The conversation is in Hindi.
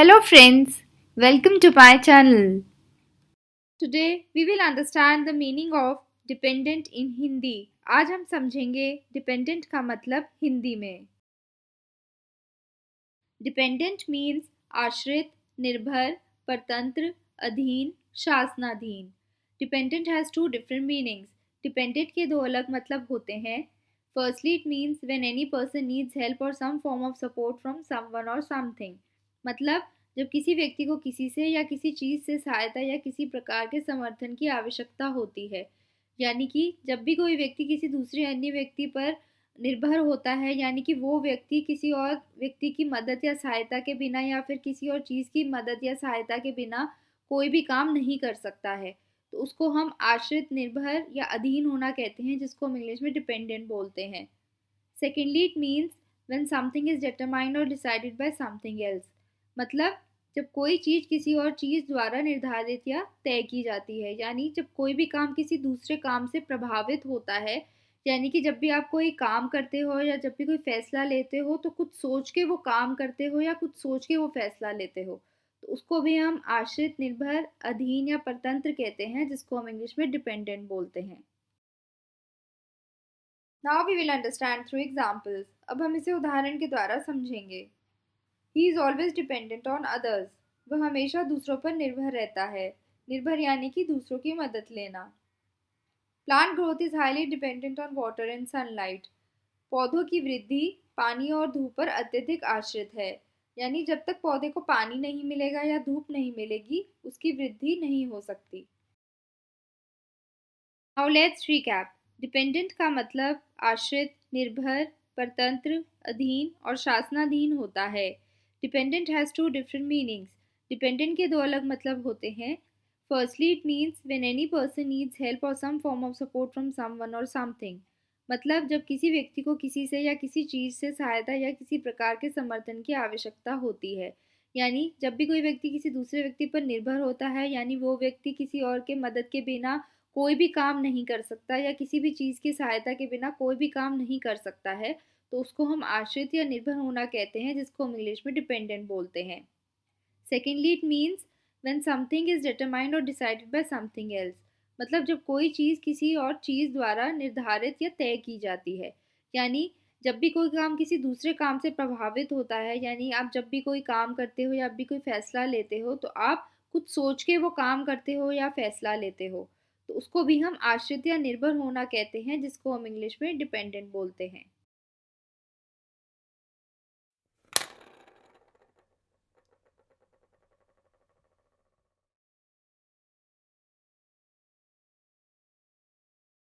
Hello friends, welcome to my channel. Today we will understand the meaning of dependent in Hindi. आज हम समझेंगे dependent का मतलब हिंदी में. Dependent means आश्रित, निर्भर, परतंत्र, अधीन, शासनाधीन. Dependent has two different meanings. Dependent के दो अलग मतलब होते हैं. Firstly, it means when any person needs help or some form of support from someone or something. मतलब जब किसी व्यक्ति को किसी से या किसी चीज़ से सहायता या किसी प्रकार के समर्थन की आवश्यकता होती है. यानी कि जब भी कोई व्यक्ति किसी दूसरे अन्य व्यक्ति पर निर्भर होता है, यानी कि वो व्यक्ति किसी और व्यक्ति की मदद या सहायता के बिना या फिर किसी और चीज़ की मदद या सहायता के बिना कोई भी काम नहीं कर सकता है, तो उसको हम आश्रित, निर्भर या अधीन होना कहते हैं, जिसको हम इंग्लिश में डिपेंडेंट बोलते हैं. Secondly, it means when something is determined और डिसाइडेड बाय समथिंग एल्स. मतलब जब कोई चीज़ किसी और चीज़ द्वारा निर्धारित या तय की जाती है, यानी जब कोई भी काम किसी दूसरे काम से प्रभावित होता है. यानी कि जब भी आप कोई काम करते हो या जब भी कोई फैसला लेते हो, तो कुछ सोच के वो काम करते हो या कुछ सोच के वो फैसला लेते हो, तो उसको भी हम आश्रित, निर्भर, अधीन या परतंत्र कहते हैं, जिसको हम इंग्लिश में डिपेंडेंट बोलते हैं. Now we will understand through examples. अब हम इसे उदाहरण के द्वारा समझेंगे. He is always dependent on others. वह हमेशा दूसरों पर निर्भर रहता है. निर्भर यानी कि दूसरों की मदद लेना. Plant growth is highly dependent on water and sunlight. पौधों की वृद्धि पानी और धूप पर अत्यधिक आश्रित है. यानी जब तक पौधे को पानी नहीं मिलेगा या धूप नहीं मिलेगी, उसकी वृद्धि नहीं हो सकती. Now let's recap. डिपेंडेंट का मतलब आश्रित, निर्भर, परतंत्र, अधीन और शासनाधीन होता है. Dependent has two different meanings. Dependent के दो अलग मतलब होते हैं. Firstly, it means when any person needs help or some form of support from someone or something. मतलब जब किसी व्यक्ति को किसी से या किसी चीज़ से सहायता या किसी प्रकार के समर्थन की आवश्यकता होती है. यानी जब भी कोई व्यक्ति किसी दूसरे व्यक्ति पर निर्भर होता है, यानी वो व्यक्ति किसी और के मदद के बिना कोई भी काम नहीं कर सकता या किसी भी चीज़ की सहायता के बिना कोई भी काम नहीं कर सकता है, तो उसको हम आश्रित या निर्भर होना कहते हैं, जिसको हम इंग्लिश में डिपेंडेंट बोलते हैं. Secondly, it means when something is determined और डिसाइडेड बाय समथिंग एल्स. मतलब जब कोई चीज़ किसी और चीज़ द्वारा निर्धारित या तय की जाती है. यानी जब भी कोई काम किसी दूसरे काम से प्रभावित होता है, यानी आप जब भी कोई काम करते हो या आप भी कोई फैसला लेते हो, तो आप कुछ सोच के वो काम करते हो या फैसला लेते हो, तो उसको भी हम आश्रित या निर्भर होना कहते हैं, जिसको हम इंग्लिश में डिपेंडेंट बोलते हैं.